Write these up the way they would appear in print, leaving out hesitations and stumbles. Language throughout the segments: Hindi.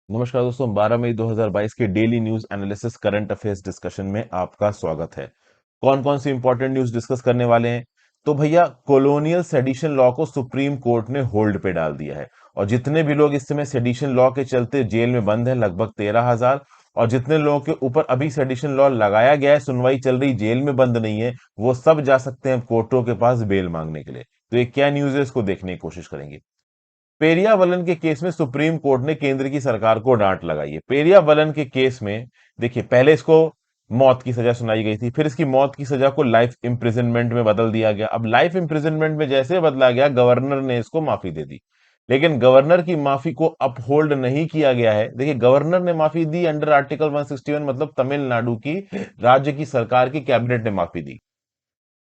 नमस्कार दोस्तों, 12 मई 2022 के daily news analysis current affairs discussion में आपका स्वागत है। कौन कौन सी इंपॉर्टेंट न्यूज डिस्कस करने वाले हैं? तो भैया, कॉलोनियल सेडिशन लॉ को सुप्रीम कोर्ट ने होल्ड पे डाल दिया है और जितने भी लोग इस समय सेडिशन लॉ के चलते जेल में बंद है, लगभग 13,000, और जितने लोगों के ऊपर अभी सेडिशन लॉ लगाया गया है, सुनवाई चल रही, जेल में बंद नहीं है, वो सब जा सकते हैं कोर्टों के पास बेल मांगने के लिए। तो ये क्या न्यूज है, इसको देखने की कोशिश करेंगे। पेरियावलन के केस में सुप्रीम कोर्ट ने केंद्र की सरकार को डांट लगाई है। पेरियावलन के केस में देखिए, पहले इसको मौत की सजा सुनाई गई थी, फिर इसकी मौत की सजा को लाइफ इंप्रिजनमेंट में बदल दिया गया। अब लाइफ इंप्रिजनमेंट में जैसे बदला गया, गवर्नर ने इसको माफी दे दी, लेकिन गवर्नर की माफी को अपहोल्ड नहीं किया गया है। देखिए, गवर्नर ने माफी दी अंडर आर्टिकल 161, मतलब तमिलनाडु की राज्य की सरकार की कैबिनेट ने माफी दी,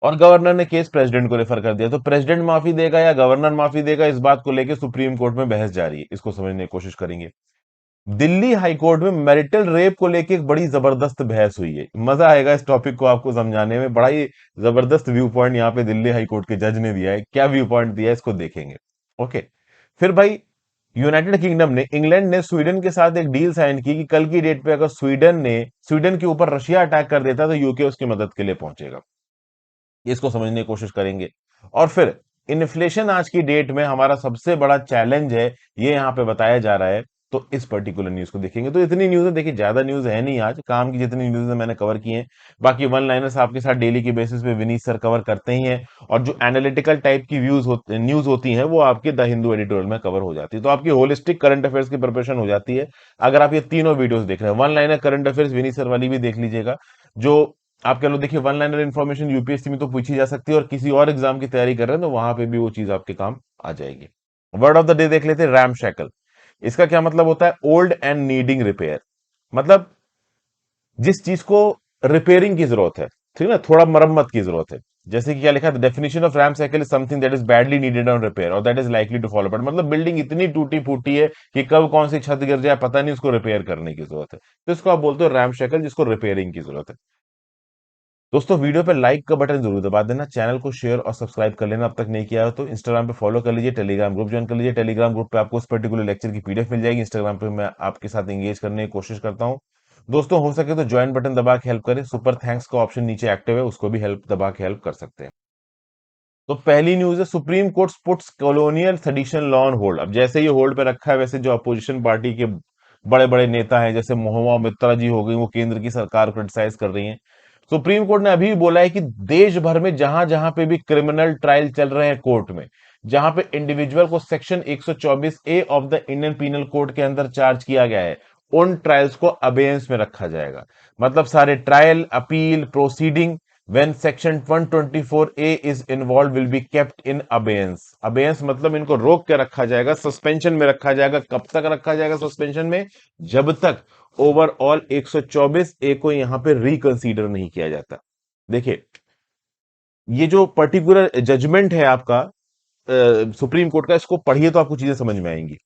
और गवर्नर ने केस प्रेसिडेंट को रेफर कर दिया। तो प्रेसिडेंट माफी देगा या गवर्नर माफी देगा, इस बात को लेकर सुप्रीम कोर्ट में बहस जारी है। इसको समझने की कोशिश करेंगे। दिल्ली हाई कोर्ट में मैरिटल रेप को लेकर एक बड़ी जबरदस्त बहस हुई है। मजा आएगा इस टॉपिक को आपको समझाने में। बड़ा ही जबरदस्त व्यू पॉइंट यहाँ पे दिल्ली हाई कोर्ट के जज ने दिया है। क्या व्यू पॉइंट दिया है, इसको देखेंगे। ओके। फिर भाई, यूनाइटेड किंगडम ने, इंग्लैंड ने स्वीडन के साथ एक डील साइन की कि कल की डेट पे अगर स्वीडन के ऊपर रशिया अटैक कर देता तो यूके उसकी मदद के लिए पहुंचेगा। इसको समझने की कोशिश करेंगे। और फिर इन्फ्लेशन आज की डेट में हमारा सबसे बड़ा चैलेंज है, ये यहां पे बताया जा रहा है। तो इस पर्टिकुलर न्यूज को देखेंगे। तो इतनी न्यूज है, देखिए ज्यादा न्यूज है नहीं, आज काम की जितनी न्यूज है मैंने कवर की हैं। बाकी वन लाइनर्स आपके साथ डेली की बेसिस पे विनीत सर कवर करते ही हैं, और जो एनालिटिकल टाइप की न्यूज होती हैं वो आपके द हिंदू एडिटोरियल में कवर हो जाती है। तो आपकी होलिस्टिक करंट अफेयर्स की प्रिपरेशन हो जाती है अगर आप ये तीनों वीडियोस देख रहे हैं। One liner current affairs Vineet sir वाली भी देख लीजिएगा, जो आप कह लो। देखिए, वन लाइनर इन्फॉर्मेशन यूपीएससी में तो पूछी जा सकती है, और किसी और एग्जाम की तैयारी कर रहे हैं तो वहां पे भी वो चीज आपके काम आ जाएगी। वर्ड ऑफ द डे देख लेते हैं, रैम शैकल। इसका क्या मतलब होता है? Old and needing repair. मतलब जिस चीज को रिपेयरिंग की जरूरत है, ठीक है ना, थोड़ा मरम्मत की जरूरत है। जैसे कि क्या लिखा है, the definition of ramshackle is something that is badly needed on repair और that is likely to fall apart. मतलब बिल्डिंग इतनी टूटी फूटी है कि कब कौन सी छत गिर जाए पता नहीं, उसको रिपेयर करने की जरूरत है। तो इसको आप बोलते हो रैम शैकल, जिसको रिपेयरिंग की जरूरत है। दोस्तों, वीडियो पे लाइक का बटन जरूर दबा देना, चैनल को शेयर और सब्सक्राइब कर लेना अब तक नहीं किया हो तो। इंस्टाग्राम पे फॉलो कर लीजिए, टेलीग्राम ग्रुप ज्वाइन कर लीजिए। टेलीग्राम ग्रुप पे आपको इस पर्टिकुलर लेक्चर की पीडीएफ मिल जाएगी। इंस्टाग्राम पे मैं आपके साथ एंगेज करने की कोशिश करता हूं। दोस्तों, हो सके तो ज्वाइन बटन दबा के हेल्प करें। सुपर थैंक्स का ऑप्शन नीचे एक्टिव है, उसको भी हेल्प दबा के हेल्प कर सकते हैं। तो पहली न्यूज है, supreme court puts colonial sedition law on hold. अब जैसे ये होल्ड पे रखा है, वैसे जो अपोजिशन पार्टी के बड़े बड़े नेता हैं, जैसे महुआ मित्रा जी हो गई, वो केंद्र की सरकार को क्रिटिसाइज कर रही हैं। सुप्रीम कोर्ट ने अभी भी बोला है कि देश भर में जहां जहां पे भी क्रिमिनल ट्रायल चल रहे हैं कोर्ट में, जहां पे इंडिविजुअल को section 124 A of the Indian penal code के अंदर चार्ज किया गया है, उन ट्रायल्स को अबेयंस में रखा जाएगा। मतलब सारे trial, appeal, proceeding when section 124A is involved will be kept in abeyance। abeyance मतलब इनको रोक के रखा जाएगा, सस्पेंशन में रखा जाएगा। कब तक रखा जाएगा सस्पेंशन में? जब तक ओवरऑल 124A को यहां पे रिकंसीडर नहीं किया जाता। देखिए, ये जो पर्टिकुलर जजमेंट है आपका सुप्रीम कोर्ट का, इसको पढ़िए तो आपको चीजें समझ में आएंगी।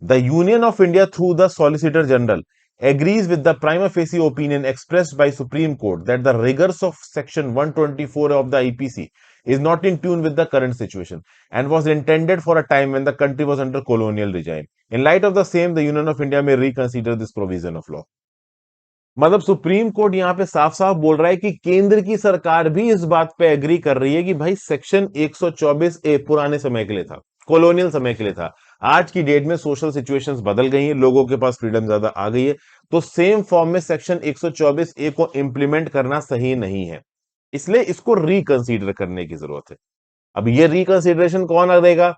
The union of India through the solicitor general agrees with the prima facie opinion expressed by Supreme Court that the rigors of Section 124 of the IPC is not in tune with the current situation and was intended for a time when the country was under colonial regime. In light of the same, the Union of India may reconsider this provision of law। मतलब सुप्रीम कोर्ट यहां पे साफ साफ बोल रहा है कि केंद्र की सरकार भी इस बात पे एग्री कर रही है कि भाई सेक्शन 124 ए पुराने समय के लिए था, कॉलोनियल समय के लिए था। आज की डेट में सोशल सिचुएशंस बदल गई हैं, लोगों के पास फ्रीडम ज्यादा आ गई है, तो सेम फॉर्म में सेक्शन 124 ए को इंप्लीमेंट करना सही नहीं है, इसलिए इसको रिकंसीडर करने की जरूरत है। अब ये रिकंसीडरेशन कौन करेगा?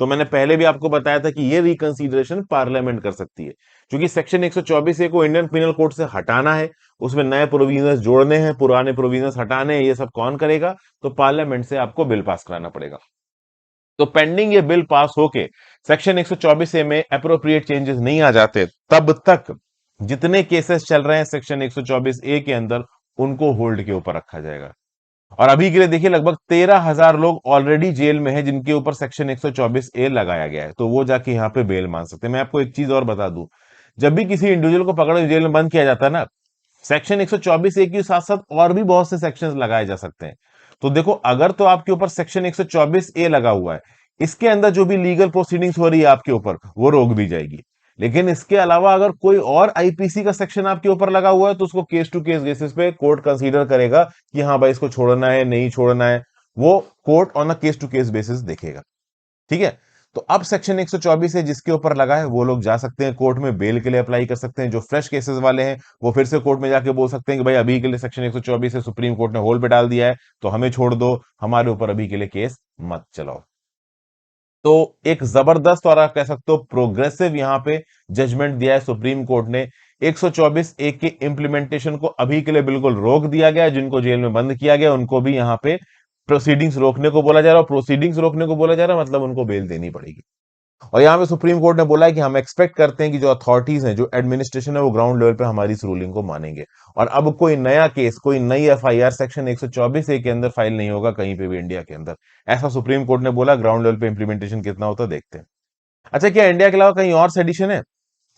तो मैंने पहले भी आपको बताया था कि ये रिकंसीडरेशन पार्लियामेंट कर सकती है, क्योंकि सेक्शन 124 ए को इंडियन पिनल कोड से हटाना है, उसमें नए प्रोविजंस जोड़ने हैं, पुराने प्रोविजंस हटाने हैं। ये सब कौन करेगा? तो पार्लियामेंट से आपको बिल पास कराना पड़ेगा। तो पेंडिंग ये बिल पास होके सेक्शन 124 ए में अप्रोप्रिएट चेंजेस नहीं आ जाते, तब तक जितने केसेस चल रहे हैं सेक्शन 124 ए के अंदर, उनको होल्ड के ऊपर रखा जाएगा। और अभी के लिए देखिए, लगभग 13,000 लोग ऑलरेडी जेल में हैं जिनके ऊपर सेक्शन 124 ए लगाया गया है, तो वो जाके यहाँ पे बेल मांग सकते हैं। मैं आपको एक चीज और बता दूं, जब भी किसी इंडिविजुअल को पकड़ के जेल में बंद किया जाता है ना, सेक्शन 124 ए के साथ साथ और भी बहुत से सेक्शंस लगाए जा सकते हैं। तो देखो, अगर तो आपके ऊपर सेक्शन 124 ए लगा हुआ है, इसके अंदर जो भी लीगल प्रोसीडिंग्स हो रही है आपके ऊपर, वो रोक दी जाएगी। लेकिन इसके अलावा अगर कोई और आईपीसी का सेक्शन आपके ऊपर लगा हुआ है तो उसको केस टू केस बेसिस पे कोर्ट कंसीडर करेगा कि हाँ भाई इसको छोड़ना है नहीं छोड़ना है, वो court on a case to case basis देखेगा। ठीक है। तो अब सेक्शन 124 है जिसके ऊपर लगा है वो लोग जा सकते हैं कोर्ट में बेल के लिए अप्लाई कर सकते हैं। जो फ्रेश केसेस वाले हैं वो फिर से कोर्ट में जाके बोल सकते हैं कि भाई अभी के लिए सेक्शन 124 है सुप्रीम कोर्ट ने होल्ड पे डाल दिया है तो हमें छोड़ दो, हमारे ऊपर अभी के लिए केस मत चलाओ। तो एक जबरदस्त और आप कह सकते हो प्रोग्रेसिव यहां पे जजमेंट दिया है सुप्रीम कोर्ट ने। 124 ए के इंप्लीमेंटेशन को अभी के लिए बिल्कुल रोक दिया गया है। जिनको जेल में बंद किया गया उनको भी यहां पे प्रोसीडिंग्स रोकने को बोला जा रहा है, और प्रोसीडिंग्स रोकने को बोला जा रहा है मतलब उनको बेल देनी पड़ेगी। और यहां पे सुप्रीम कोर्ट ने बोला है कि हम एक्सपेक्ट करते हैं कि जो अथॉरिटीज हैं जो एडमिनिस्ट्रेशन है वो ग्राउंड लेवल पे हमारी इस रूलिंग को मानेंगे। और अब कोई नया केस कोई नई एफआईआर सेक्शन 124 ए के अंदर फाइल नहीं होगा कहीं पे भी इंडिया के अंदर। ऐसा सुप्रीम कोर्ट ने बोला। ग्राउंड लेवल पे इंप्लीमेंटेशन कितना होता है देखते हैं। अच्छा, क्या इंडिया के अलावा कहीं और सेडिशन है?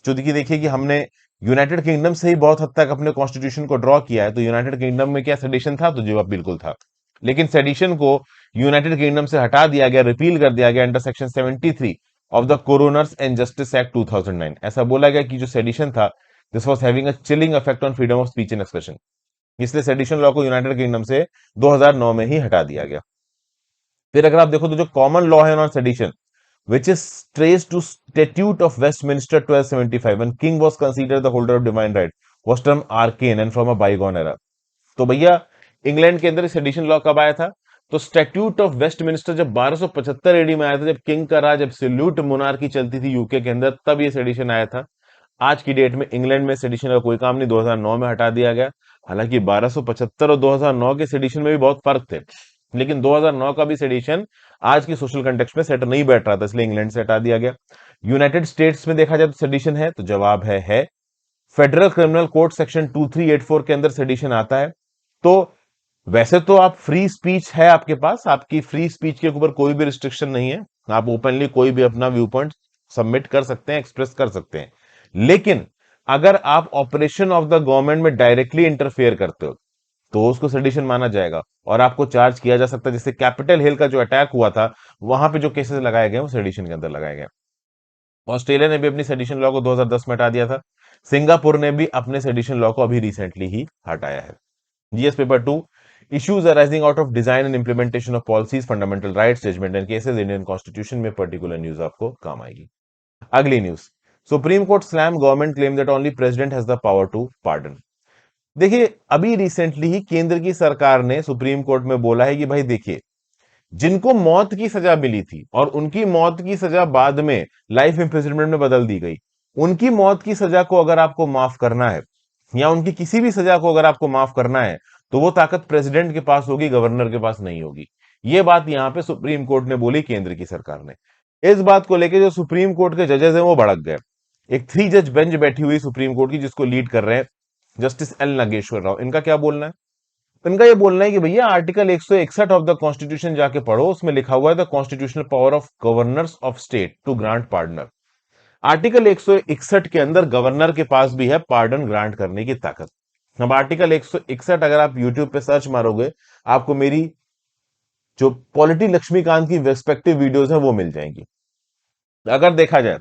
चूंकि देखिए कि हमने यूनाइटेड किंगडम से ही बहुत हद तक अपने कॉन्स्टिट्यूशन को ड्रॉ किया है, तो यूनाइटेड किंगडम में क्या सेडिशन था? तो जवाब बिल्कुल था। लेकिन सेडिशन को यूनाइटेड किंगडम से हटा दिया गया, रिपील कर दिया गया under section 73 of the coroners and justice act 2009। ऐसा बोला गया कि जो सेडिशन था this was having a chilling effect on freedom of speech and expression, इसलिए सेडिशन लॉ को यूनाइटेड किंगडम से 2009 में ही हटा दिया गया। फिर अगर आप देखो तो जो कॉमन लॉ है on sedition which is traced to Statute of Westminster 1275 when king was considered the holder of divine right was termed arcane and from a bygone era। तो भैया इंग्लैंड के अंदर सेडिशन लॉ कब आया था? तो स्टैट्यूट ऑफ वेस्टमिनिस्टर जब 1275 एडी में आया था, जब किंग का राज एब्सोल्यूट मोनार्की चलती थी यूके के अंदर, तब ये सेडिशन आया था। आज की डेट में इंग्लैंड में सेडिशन का कोई काम नहीं, 2009 में हटा दिया गया। हालांकि 1275 और 2009 के सेडिशन में भी बहुत फर्क थे, लेकिन 2009 का भी सेडिशन आज की सोशल कंटेक्स्ट में सेट नहीं बैठ रहा था, इसलिए इंग्लैंड से हटा दिया गया। यूनाइटेड स्टेट्स में देखा जाए तो सेडिशन है, तो जवाब है फेडरल क्रिमिनल कोड सेक्शन 2384 के अंदर सेडिशन आता है। तो वैसे तो आप फ्री स्पीच है आपके पास, आपकी फ्री स्पीच के ऊपर कोई भी रिस्ट्रिक्शन नहीं है, आप ओपनली कोई भी अपना व्यू पॉइंट सबमिट कर सकते हैं, एक्सप्रेस कर सकते हैं। लेकिन अगर आप ऑपरेशन ऑफ द गवर्नमेंट में डायरेक्टली इंटरफेयर करते हो तो उसको सेडिशन माना जाएगा और आपको चार्ज किया जा सकता है। जैसे कैपिटल हिल का जो अटैक हुआ था, वहां पे जो केसेस लगाए गए वो सेडिशन के अंदर लगाए गए। ऑस्ट्रेलिया ने भी अपनी सेडिशन लॉ को 2010 में हटा दिया था। सिंगापुर ने भी अपने सेडिशन लॉ को अभी रिसेंटली ही हटाया है। GS paper 2, issues arising out of design and implementation of policies, fundamental rights, judgement and cases, Indian constitution में पर्टिकुलर न्यूज आपको काम आएगी। अगली news, supreme court slam government claim that only president has the power to pardon. देखिए अभी रिसेंटली ही केंद्र की सरकार ने सुप्रीम कोर्ट में बोला है कि भाई देखिए, जिनको मौत की सजा मिली थी और उनकी मौत की सजा बाद में लाइफ इंप्रिजनमेंट में बदल दी गई, उनकी मौत की सजा को अगर आपको माफ करना है या उनकी किसी भी सजा को अगर आपको माफ करना है तो वो ताकत प्रेसिडेंट के पास होगी, गवर्नर के पास नहीं होगी। ये बात यहां पे सुप्रीम कोर्ट ने बोली केंद्र की सरकार ने। इस बात को लेकर जो सुप्रीम कोर्ट के जजेस हैं वो भड़क गए। एक 3 जज बेंच बैठी हुई सुप्रीम कोर्ट की जिसको लीड कर रहे हैं जस्टिस एल नागेश्वर राव। इनका क्या बोलना है? इनका ये बोलना है कि भैया आर्टिकल 161 ऑफ द कॉन्स्टिट्यूशन जाके पढ़ो, उसमें लिखा हुआ है the constitutional power of governors of state to grant pardon. Article 161 के अंदर गवर्नर के पास भी है पार्डन ग्रांट करने की ताकत। अब आर्टिकल 161 अगर आप यूट्यूब पे सर्च मारोगे आपको मेरी जो पॉलिटी लक्ष्मीकांत की रेस्पेक्टिव वीडियोस हैं वो मिल जाएंगी। अगर देखा जाए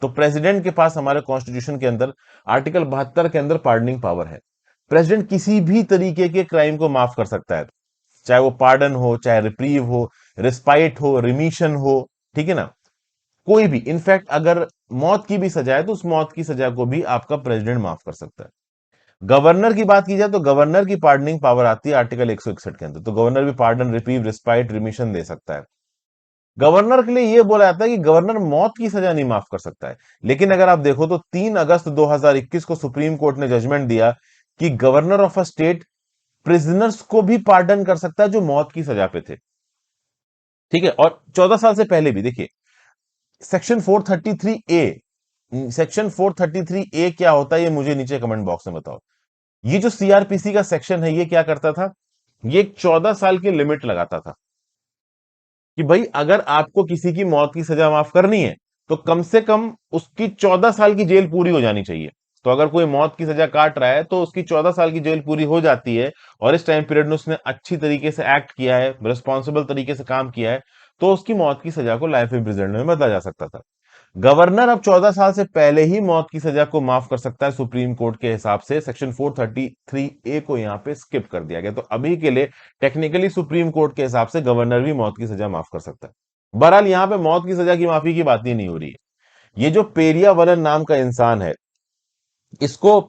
तो प्रेसिडेंट के पास हमारे कॉन्स्टिट्यूशन के अंदर आर्टिकल 72 के अंदर पार्डनिंग पावर है। प्रेसिडेंट किसी भी तरीके के क्राइम को माफ कर सकता है, चाहे वो पार्डन हो, चाहे रिप्रीव हो, रिस्पाइट हो, रिमीशन हो, ठीक है ना, कोई भी। इनफैक्ट अगर मौत की भी सजा है तो उस मौत की सजा को भी आपका प्रेसिडेंट माफ कर सकता है। गवर्नर की बात की जाए तो गवर्नर की पार्डनिंग पावर आती है आर्टिकल 161 के अंदर, तो गवर्नर भी पार्डन, रिप्रीव, रिस्पाइट, रिमिशन दे सकता है। गवर्नर के लिए यह बोला जाता है कि गवर्नर मौत की सजा नहीं माफ कर सकता है। लेकिन अगर आप देखो तो 3 अगस्त 2021 को सुप्रीम कोर्ट ने जजमेंट दिया कि governor of a state prisoners को भी पार्डन कर सकता है जो मौत की सजा पे थे। ठीक है। और 14 साल से पहले भी देखिए सेक्शन 433 ए, सेक्शन 433 ए क्या होता है ये मुझे नीचे कमेंट बॉक्स में बताओ। ये जो सीआरपीसी का सेक्शन है ये क्या करता था? ये एक 14 साल की लिमिट लगाता था कि भाई अगर आपको किसी की मौत की सजा माफ करनी है तो कम से कम उसकी 14 साल की जेल पूरी हो जानी चाहिए। तो अगर कोई मौत की सजा काट रहा है तो उसकी 14 साल की जेल पूरी हो जाती है और इस टाइम पीरियड में उसने अच्छी तरीके से एक्ट किया है, रिस्पॉन्सिबल तरीके से काम किया है, तो उसकी मौत की सजा को लाइफ इम्प्रिजनमेंट में बदला जा सकता था। गवर्नर अब 14 साल से पहले ही मौत की सजा को माफ कर सकता है सुप्रीम कोर्ट के हिसाब से। सेक्शन 433A को यहां पे स्किप कर दिया गया, तो अभी के लिए टेक्निकली सुप्रीम कोर्ट के हिसाब से गवर्नर भी मौत की सजा माफ कर सकता है। बहरहाल यहां पे मौत की सजा की माफी की बात ही नहीं हो रही है। ये जो पेरियावलन नाम का इंसान है, इसको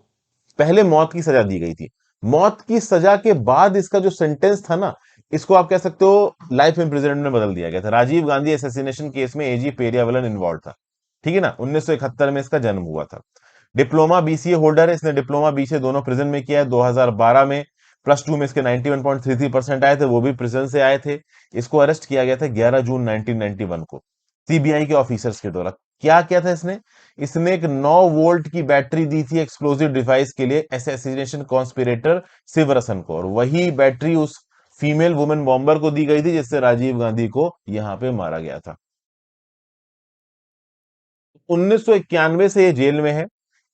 पहले मौत की सजा दी गई थी। मौत की सजा के बाद इसका जो सेंटेंस था ना, इसको आप कह सकते हो लाइफ इम्प्रिजनमेंट में बदल दिया गया था। राजीव गांधी असैसिनेशन केस में एजी पेरियावलन इन्वॉल्व था, ठीक है ना। 1971 में इसका जन्म हुआ था। डिप्लोमा बीसीए होल्डर है, इसने डिप्लोमा बीसीए दोनों प्रिजन में किया है। 2012 में +2 में इसके 91.33% आए थे, वो भी प्रिजन से आए थे। इसको अरेस्ट किया गया था 11 जून 1991 को सीबीआई के ऑफिसर्स के द्वारा। क्या किया था इसने? इसने एक 9 वोल्ट की बैटरी दी थी एक्सप्लोसिव डिवाइस के लिए असैसिनेशन कॉन्स्पिरेटर शिवरसन को, और वही बैटरी उस फीमेल वुमेन बॉम्बर को दी गई थी जिससे राजीव गांधी को यहां पे मारा गया था। 1991 से ये जेल में है।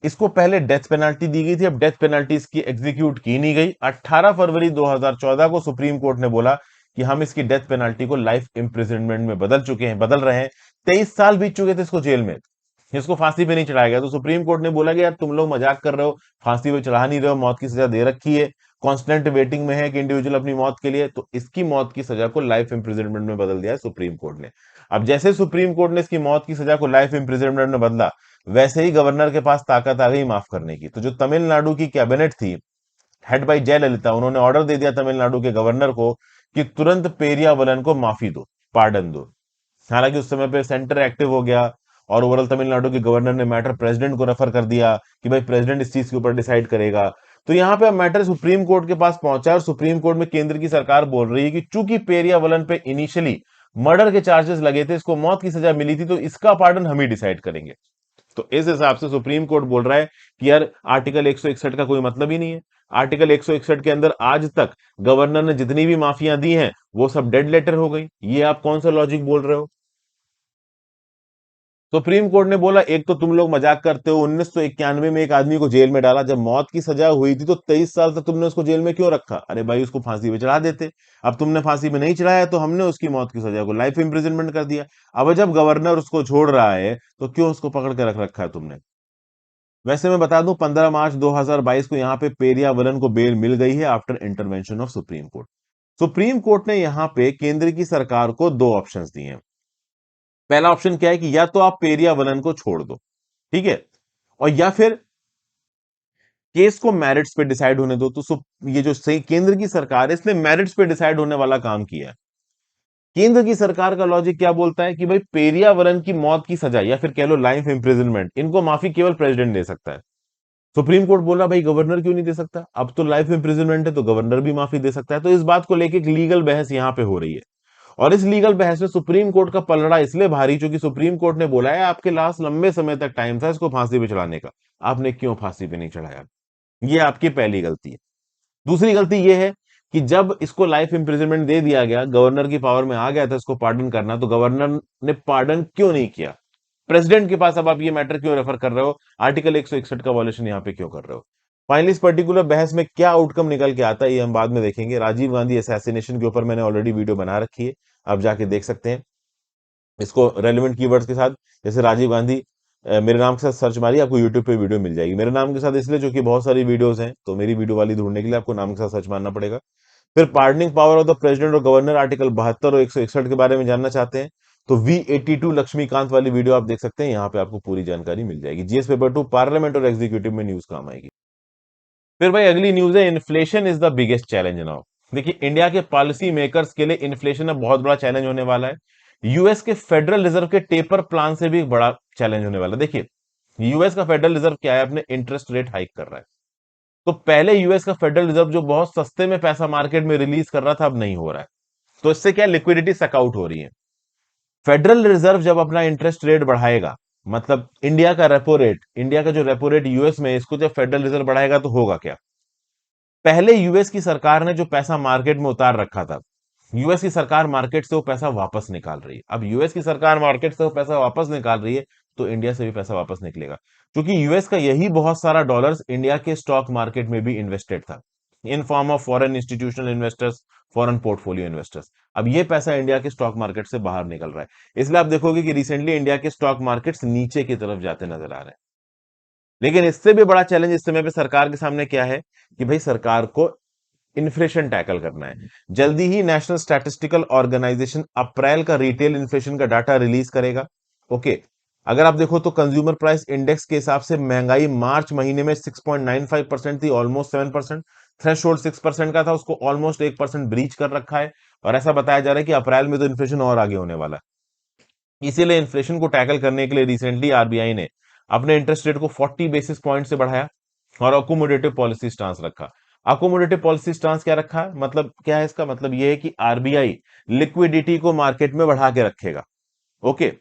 इसको पहले डेथ पेनल्टी दी गई थी, अब डेथ पेनल्टी इसकी एग्जीक्यूट की नहीं गई। 18 फरवरी 2014 को सुप्रीम कोर्ट ने बोला कि हम इसकी डेथ पेनल्टी को लाइफ इम्प्रिजनमेंट में बदल रहे हैं। 23 साल बीत चुके थे इसको जेल में, इसको फांसी पे नहीं चढ़ाया गया। तो सुप्रीम कोर्ट ने बोला कि यार तुम लोग मजाक कर रहे हो, फांसी पे चढ़ा नहीं रहे हो, मौत की सजा दे रखी है, कांस्टेंट वेटिंग में है कि इंडिविजुअल अपनी मौत के लिए, तो इसकी मौत की सजा को लाइफ इम्प्रिजनमेंट में बदल दिया है सुप्रीम कोर्ट ने। अब जैसे सुप्रीम कोर्ट ने इसकी मौत की सजा को लाइफ इम्प्रिजनमेंट में बदला, वैसे ही गवर्नर के पास ताकत आ गई माफ करने की। तो जो तमिलनाडु की कैबिनेट थी हेड बाई जयललिता, उन्होंने ऑर्डर दे दिया तमिलनाडु के गवर्नर को कि तुरंत पेरियावलन को माफी दो, पार्डन दो। हालांकि उस समय पे सेंटर एक्टिव हो गया और ओवरऑल तमिलनाडु के गवर्नर ने मैटर प्रेसिडेंट को रेफर कर दिया कि भाई प्रेसिडेंट इस चीज के ऊपर डिसाइड करेगा। तो यहाँ पे अब मैटर सुप्रीम कोर्ट के पास पहुंचा और सुप्रीम कोर्ट में केंद्र की सरकार बोल रही है कि चूंकि पेरियावलन पे इनिशियली मर्डर के चार्जेस लगे थे, इसको मौत की सजा मिली थी, तो इसका पार्डन हम ही डिसाइड करेंगे। तो इस हिसाब से सुप्रीम कोर्ट बोल रहा है कि यार आर्टिकल 161 का कोई मतलब ही नहीं है। आर्टिकल 161 के अंदर आज तक गवर्नर ने जितनी भी माफियां दी हैं वो सब डेड लेटर हो गई। ये आप कौन सा लॉजिक बोल रहे हो? सुप्रीम कोर्ट ने बोला एक तो तुम लोग मजाक करते हो, 1991 में एक आदमी को जेल में डाला, जब मौत की सजा हुई थी तो 23 साल तक तुमने उसको जेल में क्यों रखा? अरे भाई उसको फांसी पे चढ़ा देते। अब तुमने फांसी पे नहीं चढ़ाया तो हमने उसकी मौत की सजा को लाइफ इंप्रिजनमेंट कर दिया। अब जब गवर्नर उसको छोड़ रहा है तो क्यों उसको पकड़ के रख रखा है तुमने? वैसे मैं बता दूं 15 मार्च 2022 को यहां पे पेरियावलन को बेल मिल गई है after intervention of supreme court. Supreme court ने यहां पे केंद्र की सरकार को दो ऑप्शंस दिए हैं। पहला ऑप्शन क्या है कि या तो आप पेरियावलन को छोड़ दो, ठीक है, और या फिर केस को मेरिट्स पे डिसाइड होने दो। तो ये जो सही केंद्र की सरकार है इसने मेरिट्स पे डिसाइड होने वाला काम किया है। केंद्र की सरकार का लॉजिक क्या बोलता है कि भाई पेरियावलन की मौत की सजा या फिर कह लो लाइफ इंप्रिजनमेंट, इनको माफी केवल प्रेसिडेंट दे सकता है। सुप्रीम कोर्ट बोला भाई गवर्नर क्यों नहीं दे सकता? अब तो लाइफ इंप्रिजनमेंट है तो गवर्नर भी माफी दे सकता है। तो इस बात को लेकर एक लीगल बहस यहां पे हो रही है, और इस लीगल बहस में सुप्रीम कोर्ट का पलड़ा इसलिए भारी क्योंकि सुप्रीम कोर्ट ने बोला है आपके लास्ट लंबे समय तक टाइम था इसको फांसी पे चढ़ाने का, आपने क्यों फांसी पे नहीं चढ़ाया? ये आपकी पहली गलती है। दूसरी गलती यह है कि जब इसको लाइफ इंप्रिजनमेंट दे दिया गया, गवर्नर की पावर में आ गया था इसको पार्डन करना, तो गवर्नर ने पार्डन क्यों नहीं किया? प्रेसिडेंट के पास अब आप ये मैटर क्यों रेफर कर रहे हो? आर्टिकल 161 का वॉल्यूशन यहां पे क्यों कर रहे हो? फाइनली इस पर्टिकुलर बहस में क्या आउटकम निकल के आता है ये हम बाद में देखेंगे। राजीव गांधी असैसिनेशन के ऊपर मैंने ऑलरेडी वीडियो बना रखी है, आप जाके देख सकते हैं इसको रेलिवेंट कीवर्ड्स के साथ। जैसे राजीव गांधी मेरे नाम के साथ सर्च मारिए, आपको यूट्यूब पे वीडियो मिल जाएगी मेरे नाम के साथ, इसलिए क्योंकि बहुत सारी वीडियोस हैं, तो मेरी वीडियो वाली ढूंढने के लिए आपको नाम के साथ सर्च मारना पड़ेगा। फिर pardoning power of the president और गवर्नर आर्टिकल 72 और 161 के बारे में जानना चाहते हैं तो V82 लक्ष्मीकांत वाली वीडियो आप देख सकते हैं, यहाँ पे आपको पूरी जानकारी मिल जाएगी। जीएस पेपर 2 पार्लियामेंट और एग्जीक्यूटिव में न्यूज काम आएगी। फिर भाई अगली न्यूज है inflation is the biggest challenge now. देखिए इंडिया के पॉलिसी मेकर्स के लिए इन्फ्लेशन अब बहुत बड़ा चैलेंज होने वाला है। यूएस के फेडरल रिजर्व के टेपर प्लान से भी एक बड़ा चैलेंज होने वाला है। देखिए यूएस का फेडरल रिजर्व क्या है, अपने इंटरेस्ट रेट हाइक कर रहा है। तो पहले यूएस का फेडरल रिजर्व जो बहुत सस्ते में पैसा मार्केट में रिलीज कर रहा था, अब नहीं हो रहा है। तो इससे क्या लिक्विडिटी सकआउट हो रही है। फेडरल रिजर्व जब अपना इंटरेस्ट रेट बढ़ाएगा, मतलब इंडिया का रेपो रेट, इंडिया का जो रेपो रेट यूएस में, इसको जब फेडरल रिजर्व बढ़ाएगा तो होगा क्या? पहले यूएस की सरकार ने जो पैसा मार्केट में उतार रखा था, यूएस की सरकार मार्केट से वो पैसा वापस निकाल रही है। अब यूएस की सरकार मार्केट से वो पैसा वापस निकाल रही है तो इंडिया से भी पैसा वापस निकलेगा, क्योंकि यूएस का यही बहुत सारा डॉलर्स इंडिया के स्टॉक मार्केट में भी इन्वेस्टेड था। In form of foreign institutional investors, foreign portfolio investors. अब ये पैसा इंडिया के स्टॉक मार्केट से बाहर निकल रहा है, इसलिए आप देखोगे कि रिसेंटली इंडिया के स्टॉक मार्केट्स नीचे की तरफ जाते नजर आ रहे हैं। लेकिन इससे भी बड़ा चैलेंज इस समय पे सरकार के सामने क्या है कि भाई सरकार को इन्फ्लेशन टैकल करना है। जल्दी ही नेशनल स्टैटिस्टिकल ऑर्गेनाइजेशन अप्रैल का रिटेल इन्फ्लेशन का डाटा रिलीज करेगा। ओके, अगर आप देखो तो कंज्यूमर प्राइस इंडेक्स के हिसाब से महंगाई मार्च महीने में 6.95% थी, ऑलमोस्ट 7%। थ्रेशोल्ड 6% का था, उसको ऑलमोस्ट 1% ब्रीच कर रखा है। और ऐसा बताया जा रहा है कि अप्रैल में तो इन्फ्लेशन और आगे होने वाला है। इसीलिए इन्फ्लेशन को टैकल करने के लिए रिसेंटली आरबीआई ने अपने इंटरेस्ट रेट को 40 बेसिस पॉइंट से बढ़ाया और अकोमोडेटिव पॉलिसी स्टांस रखा। अकोमोडेटिव पॉलिसी स्टांस क्या रखा है, मतलब क्या है इसका मतलब यह है कि आरबीआई लिक्विडिटी को मार्केट में बढ़ा के रखेगा। ओके,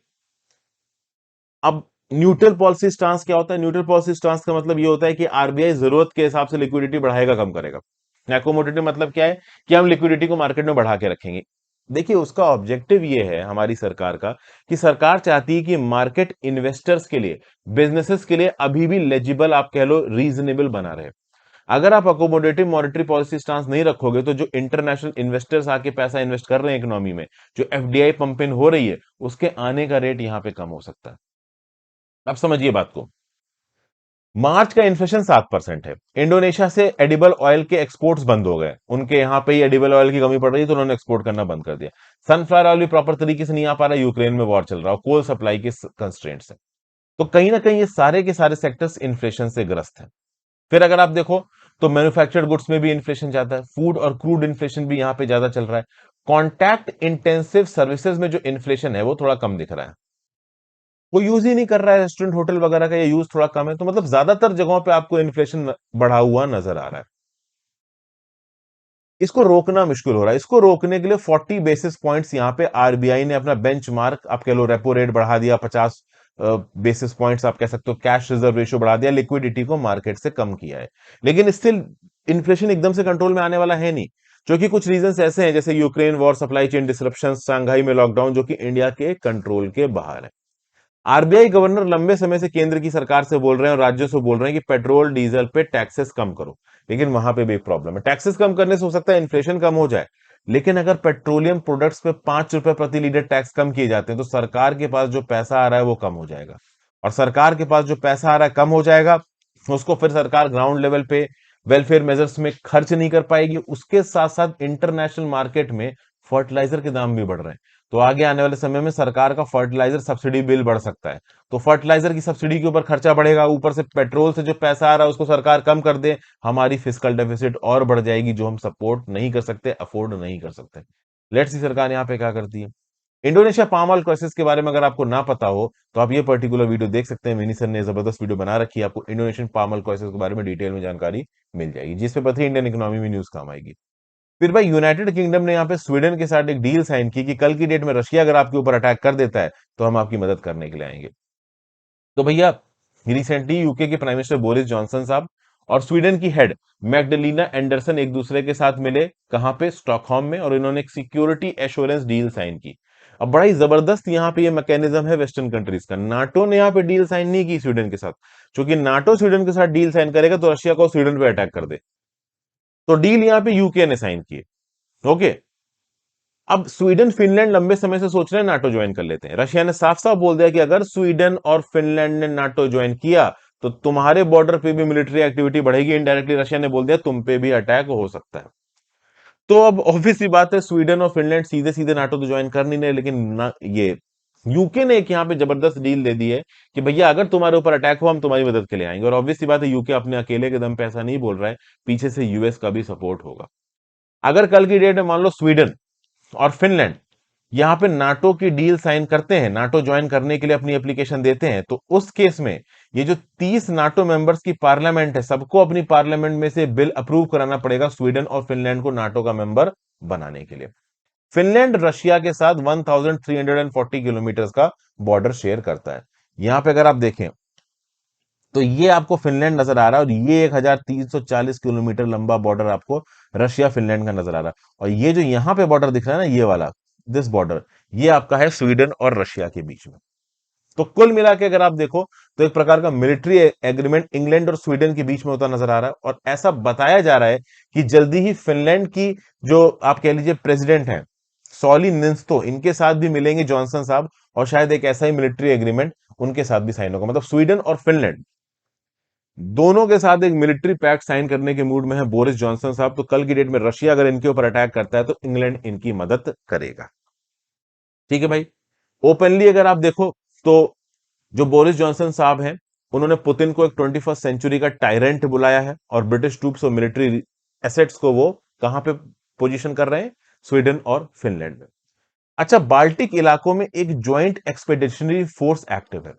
अब न्यूट्रल पॉलिसी स्टांस क्या होता है? न्यूट्रल पॉलिसी स्टांस का मतलब ये होता है कि आरबीआई जरूरत के हिसाब से लिक्विडिटी बढ़ाएगा कम करेगा। अकोमोडेटिव मतलब क्या है कि हम लिक्विडिटी को मार्केट में बढ़ा के रखेंगे। देखिए, उसका ऑब्जेक्टिव ये है हमारी सरकार का कि सरकार चाहती है कि मार्केट इन्वेस्टर्स के लिए, बिजनेसेस के लिए अभी भी लेजिबल, आप कह लो रीजनेबल बना रहे। अगर आप अकोमोडेटिव मॉनेटरी पॉलिसी स्टांस नहीं रखोगे तो जो इंटरनेशनल इन्वेस्टर्स आके पैसा इन्वेस्ट कर रहे हैं इकोनॉमी में, जो एफडीआई पंप इन हो रही है, उसके आने का रेट यहां पे कम हो सकता है। अब समझिए बात को। मार्च का इन्फ्लेशन 7% है। इंडोनेशिया से एडिबल ऑयल के एक्सपोर्ट्स बंद हो गए, उनके यहां पे ही एडिबल ऑयल की कमी पड़ रही है तो उन्होंने एक्सपोर्ट करना बंद कर दिया। सनफ्लावर ऑयल भी प्रॉपर तरीके से नहीं आ पा रहा, यूक्रेन में वॉर चल रहा है, कोल सप्लाई के कंस्ट्रेंट से। तो कहीं ना कहीं ये सारे के सारे सेक्टर्स इन्फ्लेशन से ग्रस्त हैं। फिर अगर आप देखो तो मैन्युफैक्चर्ड गुड्स में भी इन्फ्लेशन ज्यादा है, फूड और क्रूड इन्फ्लेशन भी यहां पे ज्यादा चल रहा है। कॉन्टैक्ट इंटेंसिव सर्विसेज में जो इन्फ्लेशन है वो थोड़ा कम दिख रहा है, वो यूज ही नहीं कर रहा है, रेस्टोरेंट होटल वगैरह का ये यूज थोड़ा कम है, तो मतलब ज्यादातर जगहों पे आपको इन्फ्लेशन बढ़ा हुआ नजर आ रहा है। इसको रोकना मुश्किल हो रहा है। इसको रोकने के लिए 40 बेसिस पॉइंट्स यहां पे आरबीआई ने अपना बेंचमार्क, आप कह लो रेपो रेट बढ़ा दिया, 50 बेसिस पॉइंट्स आप कह सकते हो, कैश रिजर्व रेशियो बढ़ा दिया, लिक्विडिटी को मार्केट से कम किया है। लेकिन स्टिल इन्फ्लेशन एकदम से कंट्रोल में आने वाला है नहीं, क्योंकि कुछ रीजंस ऐसे हैं जैसे Ukraine war, supply chain disruption, Shanghai में लॉकडाउन, जो कि इंडिया के कंट्रोल के बाहर है। आरबीआई गवर्नर लंबे समय से केंद्र की सरकार से बोल रहे हैं और राज्यों से बोल रहे हैं कि पेट्रोल डीजल पे टैक्सेस कम करो। लेकिन वहां पे भी एक प्रॉब्लम है, टैक्सेस कम करने से हो सकता है इन्फ्लेशन कम हो जाए, लेकिन अगर पेट्रोलियम प्रोडक्ट्स पे 5 रुपए प्रति लीटर टैक्स कम किए जाते हैं तो सरकार के पास जो पैसा आ रहा है वो कम हो जाएगा। और सरकार के पास जो पैसा आ रहा है कम हो जाएगा, उसको फिर सरकार ग्राउंड लेवल पे वेलफेयर मेजर्स में खर्च नहीं कर पाएगी। उसके साथ साथ इंटरनेशनल मार्केट में फर्टिलाइजर के दाम भी बढ़ रहे हैं, तो आगे आने वाले समय में सरकार का फर्टिलाइजर सब्सिडी बिल बढ़ सकता है। तो फर्टिलाइजर की सब्सिडी के ऊपर खर्चा बढ़ेगा, ऊपर से पेट्रोल से जो पैसा आ रहा है उसको सरकार कम कर दे, हमारी फिस्कल डेफिसिट और बढ़ जाएगी, जो हम सपोर्ट नहीं कर सकते, अफोर्ड नहीं कर सकते। लेट्स सी सरकार यहाँ पे क्या करती है। इंडोनेशिया पाम ऑयल क्राइसिस के बारे में अगर आपको ना पता हो तो आप ये पर्टिकुलर वीडियो देख सकते हैं, मिनी सर ने जबरदस्त वीडियो बना रखी है, आपको इंडोनेशियन पाम ऑयल क्राइसिस के बारे में डिटेल में जानकारी मिल जाएगी, जिसपे पता है इंडियन इकोनॉमी में न्यूज काम आएगी। फिर भाई यूनाइटेड किंगडम ने यहाँ पे स्वीडन के साथ एक डील साइन की कि कल की डेट में रशिया अगर आपके ऊपर अटैक कर देता है तो हम आपकी मदद करने के लिए आएंगे। तो भैया, रिसेंटली यूके के प्राइम मिनिस्टर बोरिस जॉनसन साहब और स्वीडन की हेड मैग्डलिना एंडरसन एक दूसरे के साथ मिले, कहां पे? स्टॉकहोम में, और इन्होंने एक सिक्योरिटी एश्योरेंस डील साइन की। अब बड़ा ही जबरदस्त यहाँ पे ये मैकेनिज्म है वेस्टर्न कंट्रीज का। नाटो ने यहाँ पे डील साइन नहीं की स्वीडन के साथ, क्योंकि नाटो स्वीडन के साथ डील साइन करेगा तो रशिया को स्वीडन पे अटैक कर दे। तो डील यहाँ पे यूके ने साइन की। ओके, अब स्वीडन फिनलैंड लंबे समय से सोच रहे हैं नाटो ज्वाइन कर लेते हैं। रशिया ने साफ साफ बोल दिया कि अगर स्वीडन और फिनलैंड ने नाटो ज्वाइन किया तो तुम्हारे बॉर्डर पे भी मिलिट्री एक्टिविटी बढ़ेगी। इनडायरेक्टली रशिया ने बोल दिया तुम पे भी अटैक हो सकता है। तो अब ऑब्वियस सी बात है, स्वीडन और फिनलैंड सीधे सीधे नाटो तो ज्वाइन कर नहीं रहे, लेकिन ना, ये यूके ने एक यहाँ पे जबरदस्त डील दे दी है कि भैया अगर तुम्हारे ऊपर अटैक हो हम तुम्हारी मदद के लिए आएंगे। और ऑब्वियस सी बात है, यूके अपने अकेले के दम पे ऐसा नहीं बोल रहा है, पीछे से यूएस का भी सपोर्ट होगा। अगर कल की डेट में मान लो स्वीडन और फिनलैंड यहां पे नाटो की डील साइन करते हैं, नाटो ज्वाइन करने के लिए अपनी एप्लीकेशन देते हैं, तो उस केस में ये जो 30 नाटो मेंबर्स की पार्लियामेंट है, सबको अपनी पार्लियामेंट में से बिल अप्रूव कराना पड़ेगा स्वीडन और फिनलैंड को नाटो का मेंबर बनाने के लिए। फिनलैंड रशिया के साथ 1340 किलोमीटर का बॉर्डर शेयर करता है। यहां पे अगर आप देखें तो ये आपको फिनलैंड नजर आ रहा है, और ये 1340 किलोमीटर लंबा बॉर्डर आपको रशिया फिनलैंड का नजर आ रहा है। और ये जो यहां पे बॉर्डर दिख रहा है ना, ये वाला, दिस बॉर्डर, ये आपका है स्वीडन और रशिया के बीच में। तो कुल मिला के अगर आप देखो तो एक प्रकार का मिलिट्री एग्रीमेंट इंग्लैंड और स्वीडन के बीच में होता नजर आ रहा है, और ऐसा बताया जा रहा है कि जल्दी ही फिनलैंड की जो आप कह लीजिए प्रेसिडेंट है सॉली निंस्तो, इनके साथ भी मिलेंगे जॉनसन साहब, और शायद एक ऐसा ही मिलिट्री एग्रीमेंट उनके साथ भी साइन होगा। मतलब स्वीडन और फिनलैंड दोनों के साथ एक मिलिट्री पैक्ट साइन करने के मूड में है बोरिस जॉनसन साहब। तो कल की डेट में रशिया अगर इनके ऊपर अटैक करता है तो इंग्लैंड इनकी मदद करेगा। ठीक है भाई। ओपनली अगर आप देखो तो जो बोरिस जॉनसन साहब हैं, उन्होंने पुतिन को एक 21st सेंचुरी का टायरेंट बुलाया है, और ब्रिटिश ट्रूप्स और मिलिट्री एसेट्स को वो कहां पे पोजीशन कर रहे हैं, स्वीडन और फिनलैंड में। अच्छा, बाल्टिक इलाकों में एक ज्वाइंट एक्सपेडिशनरी फोर्स एक्टिव है।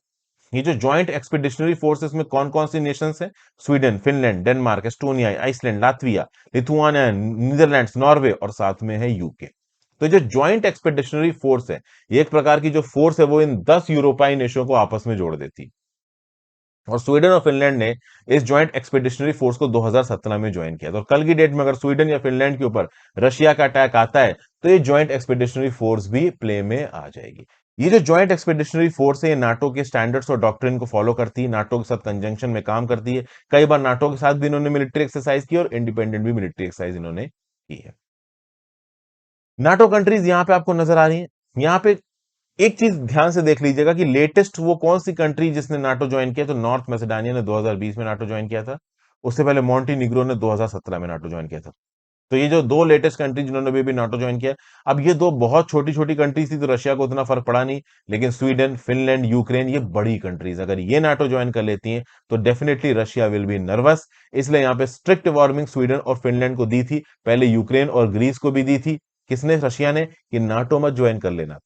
ये जो ज्वाइंट एक्सपेडिशनरी फोर्सेस में कौन कौन सी नेशंस हैं, Sweden, Finland, Denmark, Estonia, Iceland, Latvia, Lithuania, Netherlands, Norway और साथ में है यूके। तो जो ज्वाइंट एक्सपेडिशनरी फोर्स है, ये एक प्रकार की जो फोर्स है वो इन 10 यूरोपाई देशों को आपस में जोड़ देती है। और स्वीडन और फिनलैंड ने इस ज्वाइंट एक्सपेडिशनरी फोर्स को 2017 में ज्वाइन किया था। और कल की डेट में अगर स्वीडन या फिनलैंड के ऊपर रशिया का अटैक आता है तो ये ज्वाइंट एक्सपेडिशनरी फोर्स भी प्ले में आ जाएगी। ये जो ज्वाइंट एक्सपेडिशनरी फोर्स है, ये नाटो के स्टैंडर्ड्स और डॉक्ट्रिन को फॉलो करती है, नाटो के साथ कंजंक्शन में काम करती है। कई बार नाटो के साथ भी इन्होंने मिलिट्री एक्सरसाइज की और इंडिपेंडेंट भी मिलिट्री एक्सरसाइज इन्होंने की है। नाटो कंट्रीज यहां पे आपको नजर आ रही है। यहां पे एक चीज ध्यान से देख लीजिएगा कि लेटेस्ट वो कौन सी कंट्री जिसने नाटो ज्वाइन किया, तो नॉर्थ मैसेडोनिया ने 2020 में नाटो ज्वाइन किया था। उससे पहले मॉन्टीनिग्रो ने 2017 में नाटो ज्वाइन किया था। तो ये जो दो लेटेस्ट कंट्री जिन्होंने अभी नाटो ज्वाइन किया, अब ये दो बहुत छोटी छोटी कंट्रीज थी तो रशिया को उतना फर्क पड़ा नहीं, लेकिन स्वीडन, फिनलैंड, यूक्रेन, ये बड़ी कंट्रीज अगर ये नाटो ज्वाइन कर लेती हैं तो definitely Russia will be nervous. इसलिए यहाँ पे स्ट्रिक्ट वार्निंग स्वीडन और फिनलैंड को दी थी, पहले यूक्रेन और ग्रीस को भी दी थी। किसने, रशिया ने, कि नाटो मत ज्वाइन कर लेना,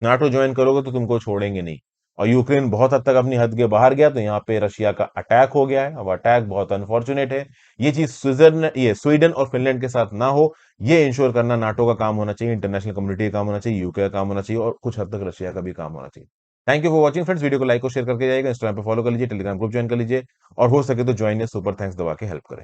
नाटो ज्वाइन करोगे तो तुमको छोड़ेंगे नहीं। और यूक्रेन बहुत हद तक अपनी हद के बाहर गया तो यहाँ पे रशिया का अटैक हो गया है। अब अटैक बहुत अनफॉर्चुनेट है। ये चीज स्विट्जरलैंड, ये स्वीडन और फिनलैंड के साथ ना हो, ये इंश्योर करना नाटो का काम होना चाहिए, इंटरनेशनल कम्युनिटी का काम होना चाहिए, यूके का काम होना चाहिए, और कुछ हद तक रशिया का भी काम होना चाहिए। Thank you for watching friends. Video को लाइक और शेयर करके जाइएगा, इंस्टाग्राम पे फॉलो कर लीजिए, टेलीग्राम ग्रुप ज्वाइन कर लीजिए, और हो सके तो ज्वाइन या सुपर थैंक्स दबा के हेल्प करें।